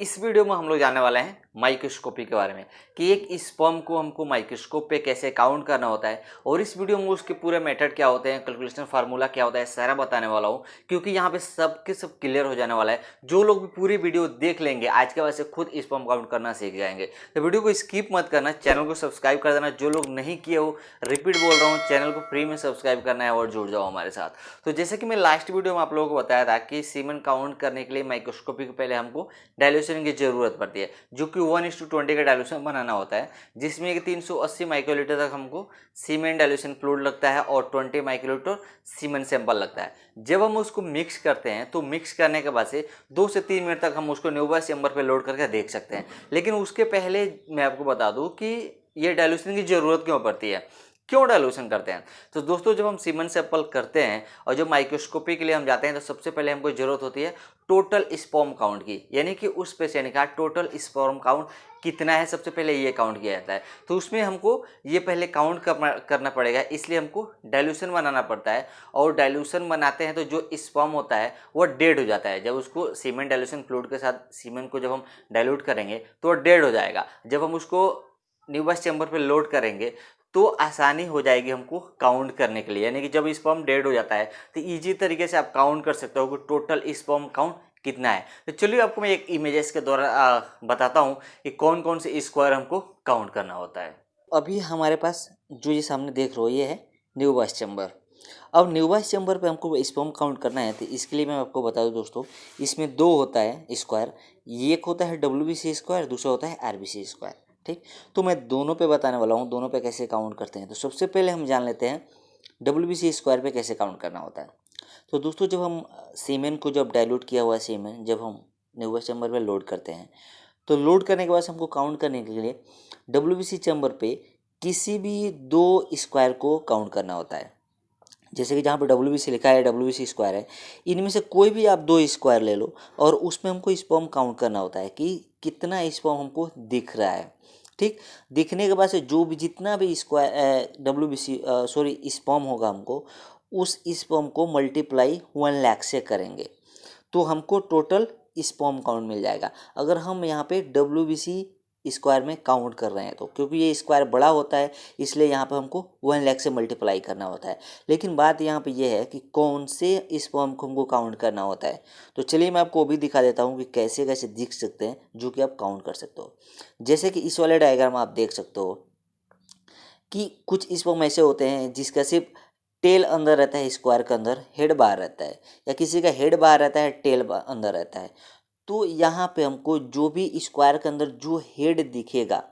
इस वीडियो में हम लोग जानने वाले हैं माइक्रोस्कोपी के बारे में कि एक स्पर्म को हमको माइक्रोस्कोप पे कैसे काउंट करना होता है और इस वीडियो में उसके पूरे मेथड क्या होते हैं, कैलकुलेशन फार्मूला क्या होता है, सारा बताने वाला हूँ। क्योंकि यहाँ पे सब के सब क्लियर हो जाने वाला है। जो लोग भी पूरी वीडियो देख लेंगे आज के बाद से खुद स्पर्म काउंट करना सीख जाएंगे। तो वीडियो को स्किप मत करना, चैनल को सब्सक्राइब कर देना। जो लोग नहीं किए हो, रिपीट बोल रहा हूँ, चैनल को फ्री में सब्सक्राइब करना है और जुड़ जाओ हमारे साथ। तो जैसे कि मैं लास्ट वीडियो में आप लोगों को बताया था कि सीमेन काउंट करने के लिए माइक्रोस्कोपी के पहले हमको डाइल्यूशन की जरूरत पड़ती है, जो कि 1:20 का डाइल्यूशन बनाना होता है, जिसमें कि 380 माइक्रोलीटर तक हमको सीमेन डाइल्यूशन फ्लूइड लगता है और 20 माइक्रोलीटर सीमेन सैंपल लगता है। जब हम उसको मिक्स करते हैं तो मिक्स करने के बाद से 2 से 3 मिनट तक हम उसको न्यूबस चैम्बर पे लोड करके देख सकते हैं। लेकिन उसके पहले मैं आपको बता दूं कि ये डाइल्यूशन की जरूरत क्यों पड़ती है, क्यों डाइल्यूशन करते हैं। तो दोस्तों, जब हम सीमेन सैंपल करते हैं और जब माइक्रोस्कोपी के लिए हम जाते हैं तो सबसे पहले हमको जरूरत होती है टोटल स्पर्म काउंट की, यानी कि उस पेशेंट का टोटल स्पर्म काउंट कितना है, सबसे पहले ये काउंट किया जाता है। तो उसमें हमको ये पहले काउंट करना पड़ेगा, इसलिए हमको डाइल्यूशन बनाना पड़ता है। और डाइल्यूशन बनाते हैं तो जो स्पर्म होता है वो डेड हो जाता है। जब उसको सीमेन डाइल्यूशन फ्लूइड के साथ सीमेन को जब हम डाइल्यूट करेंगे तो वो डेड हो जाएगा। जब हम उसको न्यूबस चैम्बर पे लोड करेंगे तो आसानी हो जाएगी हमको काउंट करने के लिए, यानी कि जब स्पर्म डेड हो जाता है तो इजी तरीके से आप काउंट कर सकते हो कि टोटल स्पर्म काउंट कितना है। तो चलिए आपको मैं एक इमेजेस के द्वारा बताता हूँ कि कौन कौन से स्क्वायर हमको काउंट करना होता है। अभी हमारे पास जो ये सामने देख रहे हो ये है न्यूबस चैम्बर। अब न्यूबस चैम्बर पे हमको स्पर्म काउंट करना है तो इसके लिए मैं आपको बता दूं दोस्तों, इसमें दो होता है स्क्वायर। एक होता है WBC स्क्वायर, दूसरा होता है RBC स्क्वायर। ठीक, तो मैं दोनों पे बताने वाला हूँ, दोनों पे कैसे काउंट करते हैं। तो सबसे पहले हम जान लेते हैं WBC स्क्वायर पे कैसे काउंट करना होता है। तो दोस्तों, जब हम सीमेन को जब डाइल्यूट किया हुआ सीमेन जब हम न्यूबस चैम्बर पे लोड करते हैं तो लोड करने के बाद हमको काउंट करने के लिए WBC चैम्बर पे किसी भी दो स्क्वायर को काउंट करना होता है। जैसे कि जहाँ पे WBC लिखा है, WBC स्क्वायर है, इनमें से कोई भी आप दो स्क्वायर ले लो और उसमें हमको स्पर्म काउंट करना होता है कि कितना स्पर्म हमको दिख रहा है। ठीक, दिखने के बाद से जो भी जितना भी स्क्वायर WBC स्पर्म होगा हमको उस स्पर्म को मल्टीप्लाई 1 लाख से करेंगे तो हमको टोटल स्पर्म काउंट मिल जाएगा। अगर हम यहाँ पे WBC स्क्वायर में काउंट कर रहे हैं तो, क्योंकि ये स्क्वायर बड़ा होता है इसलिए यहाँ पे हमको 1 लाख से मल्टीप्लाई करना होता है। लेकिन बात यहाँ पे ये है कि कौन से स्पर्म को हमको काउंट करना होता है। तो चलिए मैं आपको वो भी दिखा देता हूँ कि कैसे कैसे दिख सकते हैं जो कि आप काउंट कर सकते हो। जैसे कि इस वाले डायग्राम आप देख सकते हो कि कुछ स्पर्म ऐसे होते हैं जिसका सिर्फ टेल अंदर रहता है स्क्वायर के अंदर, हेड बाहर रहता है, या किसी का हेड बाहर रहता है टेल अंदर रहता है। तो यहाँ पे हमको जो भी स्क्वायर के अंदर जो हेड दिखेगा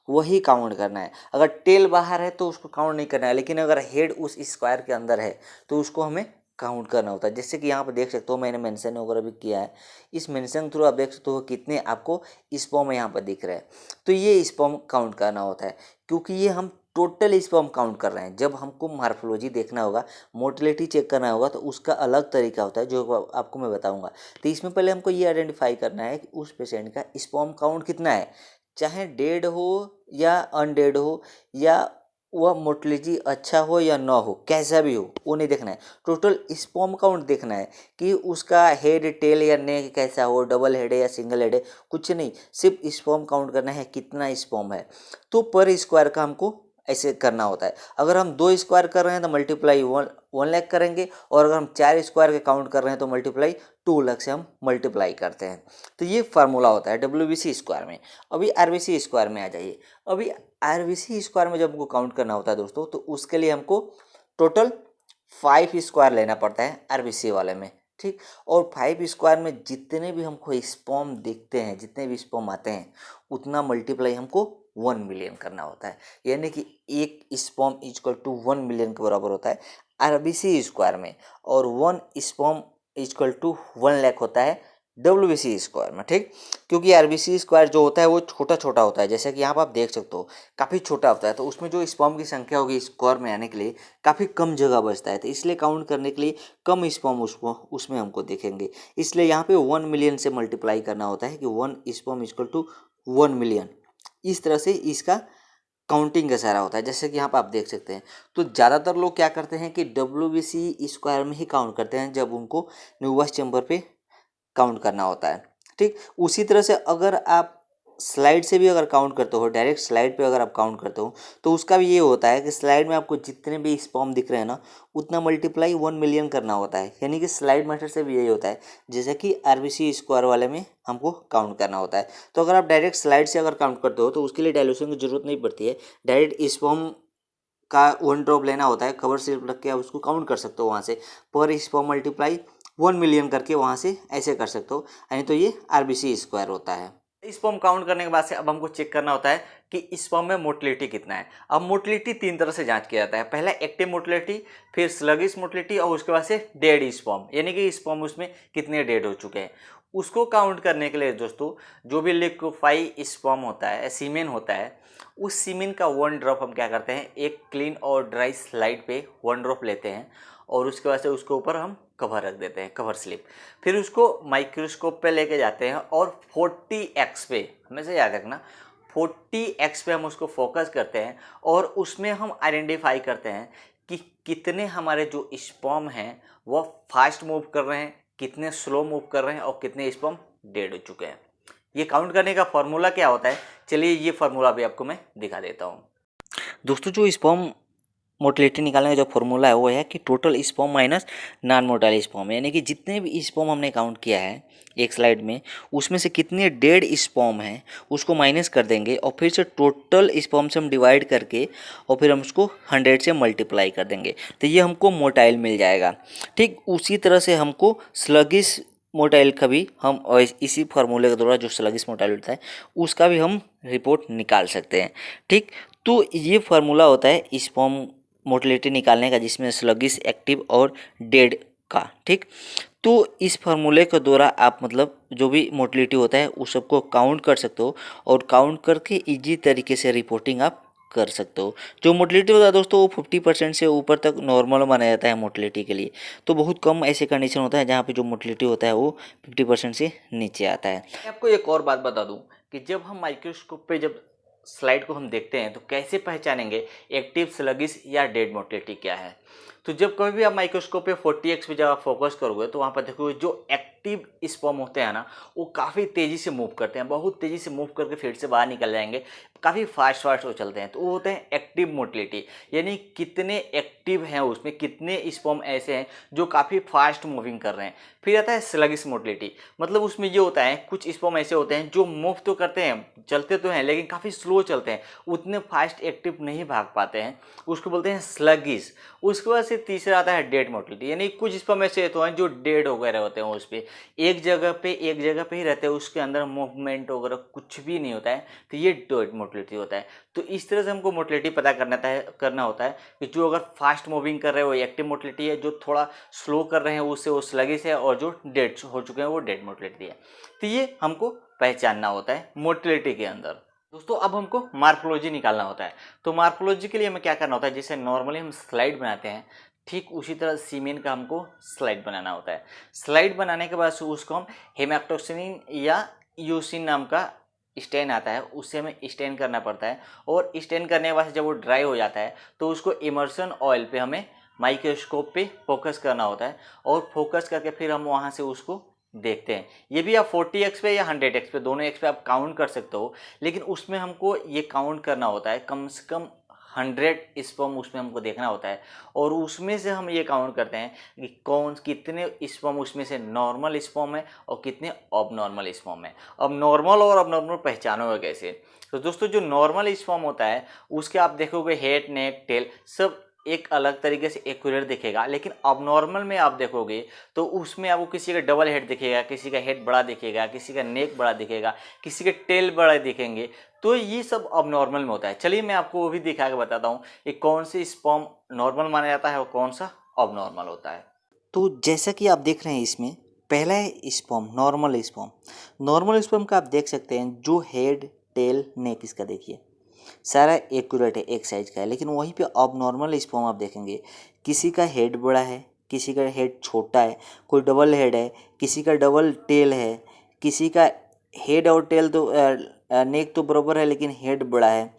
वही काउंट करना है। अगर टेल बाहर है तो उसको काउंट नहीं करना है, लेकिन अगर हेड उस स्क्वायर के अंदर है तो उसको हमें काउंट करना होता है। जैसे कि यहाँ पर देख सकते हो मैंने मेंशन वगैरह भी किया है। इस मेंशन थ्रू आप देख सकते हो कितने आपको स्पर्म यहाँ पर दिख रहे हैं। तो ये स्पर्म काउंट करना होता है, क्योंकि ये हम टोटल स्पर्म काउंट कर रहे हैं। जब हमको मार्फोलॉजी देखना होगा, मोटिलिटी चेक करना होगा तो उसका अलग तरीका होता है जो आपको मैं बताऊंगा। तो इसमें पहले हमको ये आइडेंटिफाई करना है कि उस पेशेंट का स्पर्म काउंट कितना है, चाहे डेड हो या अनडेड हो, या वह मोटिलिटी अच्छा हो या ना हो, कैसा भी हो वो नहीं देखना है। टोटल स्पर्म काउंट देखना है कि उसका हेड टेल या नेक कैसा हो, डबल हेड है या सिंगल हेड है, कुछ नहीं, सिर्फ स्पर्म काउंट करना है कितना स्पर्म है। तो पर स्क्वायर का हमको ऐसे करना होता है। अगर हम 2 स्क्वायर कर रहे हैं तो मल्टीप्लाई 1 लाख करेंगे, और अगर हम 4 स्क्वायर के काउंट कर रहे हैं तो मल्टीप्लाई 2 लाख से हम मल्टीप्लाई करते हैं। तो ये फार्मूला होता है WBC स्क्वायर में। अभी RBC स्क्वायर में आ जाइए। अभी RBC स्क्वायर में जब हमको काउंट करना होता है दोस्तों, तो उसके लिए हमको टोटल 5 स्क्वायर लेना पड़ता है RBC वाले में। ठीक, और 5 स्क्वायर में जितने भी हमको स्पर्म दिखते हैं, जितने भी स्पर्म आते हैं, उतना मल्टीप्लाई हमको 1 मिलियन करना होता है। यानी कि एक स्पर्म इक्वल टू 1 मिलियन के बराबर होता है RBC स्क्वायर में, और 1 स्पर्म इक्वल टू 1 लाख होता है WBC स्क्वायर में। ठीक, क्योंकि RBC स्क्वायर जो होता है वो छोटा छोटा होता है, जैसे कि यहाँ पर आप देख सकते हो काफ़ी छोटा होता है, तो उसमें जो स्पर्म की संख्या होगी स्क्वायर में आने के लिए काफ़ी कम जगह बचता है। तो इसलिए काउंट करने के लिए कम स्पर्म उसमें हमको देखेंगे, इसलिए यहाँ पे 1 मिलियन से मल्टीप्लाई करना होता है कि 1 स्पर्म इक्वल टू 1 मिलियन। इस तरह से इसका काउंटिंग का सारा होता है, जैसे कि यहाँ पर आप देख सकते हैं। तो ज़्यादातर लोग क्या करते हैं कि WBC स्क्वायर में ही काउंट करते हैं जब उनको न्यूबस चैम्बर पे काउंट करना होता है। ठीक, उसी तरह से अगर आप स्लाइड से भी अगर काउंट करते हो, डायरेक्ट स्लाइड पे अगर आप काउंट करते हो, तो उसका भी ये होता है कि स्लाइड में आपको जितने भी स्पर्म दिख रहे हैं ना, उतना मल्टीप्लाई 1 मिलियन करना होता है। यानी कि स्लाइड मेथड से भी यही होता है, जैसे कि RBC स्क्वायर वाले में हमको काउंट करना होता है। तो अगर आप डायरेक्ट स्लाइड से अगर काउंट करते हो तो उसके लिए डायल्यूशन की जरूरत नहीं पड़ती है। डायरेक्ट स्पर्म का 1 ड्रॉप लेना होता है, कवर स्लिप रख के आप उसको काउंट कर सकते हो वहाँ से, पर स्पर्म मल्टीप्लाई 1 मिलियन करके वहाँ से ऐसे कर सकते हो, यानी तो ये RBC स्क्वायर होता है। स्पर्म काउंट करने के बाद से अब हमको चेक करना होता है कि स्पर्म में मोटिलिटी कितना है। अब मोटिलिटी 3 तरह से जांच किया जाता है, पहला एक्टिव मोटिलिटी, फिर स्लगिश मोटिलिटी और उसके बाद से डेड स्पर्म, यानी कि स्पर्म उसमें कितने डेड हो चुके हैं। उसको काउंट करने के लिए दोस्तों जो भी लिक्विफाई स्पर्म होता है, सीमेन होता है, उस सीमेन का 1 ड्रॉप हम क्या करते हैं, एक क्लीन और ड्राई स्लाइड पे 1 ड्रॉप लेते हैं और उसके बाद से उसके ऊपर हम कवर रख देते हैं, कवर स्लिप। फिर उसको माइक्रोस्कोप पे लेके जाते हैं और 40x पे, हमेशा याद रखना 40x पे हम उसको फोकस करते हैं और उसमें हम आइडेंटिफाई करते हैं कि कितने हमारे जो स्पर्म हैं वो फास्ट मूव कर रहे हैं, कितने स्लो मूव कर रहे हैं और कितने स्पर्म डेड हो चुके हैं। ये काउंट करने का फॉर्मूला क्या होता है, चलिए ये फार्मूला भी आपको मैं दिखा देता हूँ। दोस्तों जो स्पर्म मोटिलिटी निकालने का जो फॉर्मूला है वो है कि total sperm minus non motile sperm, यानी कि जितने भी स्पर्म हमने काउंट किया है एक स्लाइड में, उसमें से कितने डेड स्पर्म हैं उसको माइनस कर देंगे और फिर से टोटल स्पर्म से हम डिवाइड करके और फिर हम उसको 100 से मल्टीप्लाई कर देंगे, तो ये हमको मोटाइल मिल जाएगा। ठीक उसी तरह से हमको स्लगिश मोटाइल का भी हम इसी फार्मूले के द्वारा जो स्लगिश मोटाइल होता है उसका भी हम रिपोर्ट निकाल सकते हैं। ठीक, तो ये फार्मूला होता है स्पर्म मोटिलिटी निकालने का, जिसमें स्लगिश, एक्टिव और डेड का। ठीक, तो इस फार्मूले के द्वारा आप मतलब जो भी मोटिलिटी होता है उस सबको काउंट कर सकते हो और काउंट करके इजी तरीके से रिपोर्टिंग आप कर सकते हो। जो मोटिलिटी होता है दोस्तों वो 50% से ऊपर तक नॉर्मल माना जाता है मोटिलिटी के लिए। तो बहुत कम ऐसे कंडीशन होता है जहाँ पे जो मोटिलिटी होता है वो 50% से नीचे आता है। मैं आपको एक और बात बता दूं कि जब हम माइक्रोस्कोप पे जब स्लाइड को हम देखते हैं तो कैसे पहचानेंगे एक्टिव, स्लगिश या डेड मोटिलिटी क्या है। तो जब कभी भी आप माइक्रोस्कोप पे 40x पे जब आप फोकस करोगे तो वहाँ पर देखोगे जो एक्टिव स्पर्म होते हैं ना वो काफ़ी तेज़ी से मूव करते हैं, बहुत तेज़ी से मूव करके फील्ड से बाहर निकल जाएंगे, काफ़ी फास्ट वो चलते हैं, तो वो होते हैं एक्टिव मोटिलिटी, यानी कितने एक्टिव हैं उसमें, कितने स्पर्म ऐसे हैं जो काफ़ी फास्ट मूविंग कर रहे हैं। फिर आता है स्लगिश मोटिलिटी, मतलब उसमें ये होता है कुछ स्पर्म ऐसे होते हैं जो मूव तो करते हैं, चलते तो हैं, लेकिन काफ़ी स्लो चलते हैं, उतने फास्ट एक्टिव नहीं भाग पाते हैं, उसको बोलते हैं स्लगिश। उसके बाद से तीसरा आता है डेड मोटिलिटी, यानी कुछ स्पर्म ऐसे तो हैं जो डेड वगैरह होते हैं, उस पर एक जगह पे ही रहते हैं, उसके अंदर मूवमेंट वगैरह कुछ भी नहीं होता है, तो ये डेड मोटिलिटी होता है। तो इस तरह से हमको मोटिलिटी पता करना होता है कि जो अगर फास्ट मूविंग कर रहे हैं वो एक्टिव मोटिलिटी है, जो थोड़ा स्लो कर रहे हैं उससे वो स्लगिश है, और जो डेड हो चुके हैं वो डेड मोटिलिटी है। तो ये हमको पहचानना होता है मोटिलिटी के अंदर। दोस्तों अब हमको मार्फोलॉजी निकालना होता है। तो मार्फोलॉजी के लिए हमें क्या करना होता है, जैसे नॉर्मली हम स्लाइड बनाते हैं ठीक उसी तरह सीमेन का हमको स्लाइड बनाना होता है। स्लाइड बनाने के बाद उसको हम हेमेटोक्सिन या यूसिन नाम का स्टेन आता है, उससे हमें स्टेन करना पड़ता है, और स्टेन करने के बाद जब वो ड्राई हो जाता है तो उसको इमर्सन ऑयल पे हमें माइक्रोस्कोप पे फोकस करना होता है, और फोकस करके फिर हम वहाँ से उसको देखते हैं। ये भी आप 40x पे या 100x पे, दोनों x पे आप काउंट कर सकते हो, लेकिन उसमें हमको ये काउंट करना होता है कम से कम 100 स्पर्म उसमें हमको देखना होता है, और उसमें से हम ये काउंट करते हैं कि कितने स्पर्म उसमें से नॉर्मल स्पर्म है और कितने ऑबनॉर्मल स्पर्म है। अब नॉर्मल और ऑबनॉर्मल पहचानोगे कैसे, तो दोस्तों जो नॉर्मल स्पर्म होता है उसके आप देखोगे हेड, नेक, टेल सब एक अलग तरीके से एक्यूरेट दिखेगा, लेकिन अबनॉर्मल में आप देखोगे तो उसमें आपको किसी का डबल हेड दिखेगा, किसी का हेड बड़ा दिखेगा, किसी का नेक बड़ा दिखेगा, किसी के टेल बड़ा दिखेंगे, तो ये सब अबनॉर्मल में होता है। चलिए मैं आपको वो भी दिखा के बताता हूँ कि कौन सी स्पर्म नॉर्मल माना जाता है और कौन सा अबनॉर्मल होता है। तो जैसा कि आप देख रहे हैं इसमें पहला है sperm, normal sperm. Normal sperm का आप देख सकते हैं जो हेड, टेल, नेक इसका देखिए सारा एक्यूरेट है, एक साइज का है, लेकिन वहीं पे अब नॉर्मल स्पर्म आप देखेंगे किसी का हेड बड़ा है, किसी का हेड छोटा है, कोई डबल हेड है, किसी का डबल टेल है, किसी का हेड और टेल तो नेक तो बराबर है लेकिन हेड बड़ा है।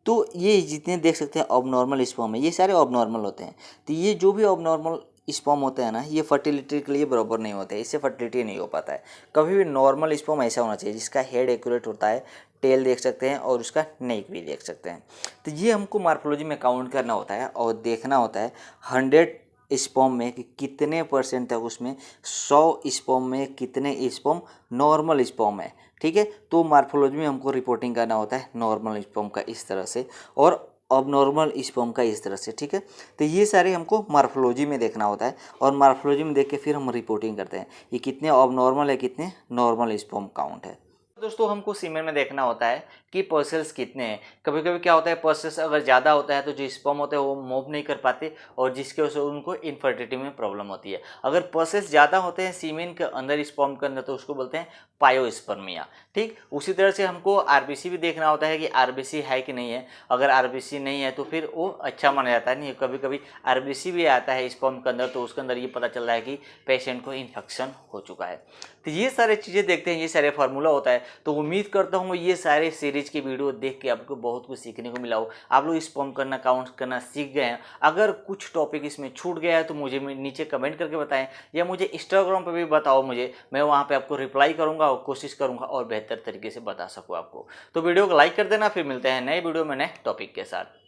तो ये जितने देख सकते हैं अब नॉर्मल स्पर्म है, ये सारे अब नॉर्मल होते हैं। तो ये जो भी अब नॉर्मल स्पर्म होते हैं ना, ये फर्टिलिटी के लिए बराबर नहीं होते, इससे फर्टिलिटी नहीं हो पाता है। कभी भी नॉर्मल स्पर्म ऐसा होना चाहिए जिसका हेड एक्यूरेट होता है, टेल देख सकते हैं और उसका नेक भी देख सकते हैं। तो ये हमको मार्फोलॉजी में काउंट करना होता है और देखना होता है 100 स्पर्म में कि कितने परसेंट तक उसमें 100 स्पर्म में कितने स्पर्म नॉर्मल स्पर्म है। ठीक है, तो मार्फोलॉजी में हमको रिपोर्टिंग करना होता है नॉर्मल स्पर्म का इस तरह से और अब नॉर्मल स्पर्म का इस तरह से। ठीक है, तो ये सारे हमको मार्फोलॉजी में देखना होता है और मार्फोलॉजी में देख के फिर हम रिपोर्टिंग करते हैं ये कितने अब नॉर्मल है, कितने नॉर्मल स्पर्म काउंट है। दोस्तों हमको सीमेन में देखना होता है कि पर्सेल्स कितने हैं। कभी कभी क्या होता है, पर्सेल्स अगर ज़्यादा होता है तो जो स्पर्म होते हैं वो मूव नहीं कर पाते और जिसकी वजह से उनको इनफर्टिलिटी में प्रॉब्लम होती है। अगर पर्सेल्स ज़्यादा होते हैं सीमेन के अंदर, स्पर्म के अंदर, तो उसको बोलते हैं पायोस्पर्मिया। ठीक, उसी तरह से हमको आरबीसी भी देखना होता है कि आरबीसी है कि नहीं है। अगर आरबीसी नहीं है तो फिर वो अच्छा माना जाता है। नहीं, कभी कभी आरबीसी भी आता है स्पर्म के अंदर, तो उसके अंदर ये पता चल रहा है कि पेशेंट को इन्फेक्शन हो चुका है। तो ये सारे चीज़ें देखते हैं, ये सारे फार्मूला होता है। तो उम्मीद करता हूँ ये सारे सीरीज की वीडियो देख के आपको बहुत कुछ सीखने को मिला हो, आप लोग स्पर्म करना, काउंट करना सीख गए हैं। अगर कुछ टॉपिक इसमें छूट गया है तो मुझे नीचे कमेंट करके बताएं या मुझे इंस्टाग्राम पे भी बताओ, मुझे मैं वहाँ पे आपको रिप्लाई करूँगा और कोशिश करूँगा और बेहतर तरीके से बता सकूँ आपको। तो वीडियो को लाइक कर देना, फिर मिलते हैं नए वीडियो में नए टॉपिक के साथ।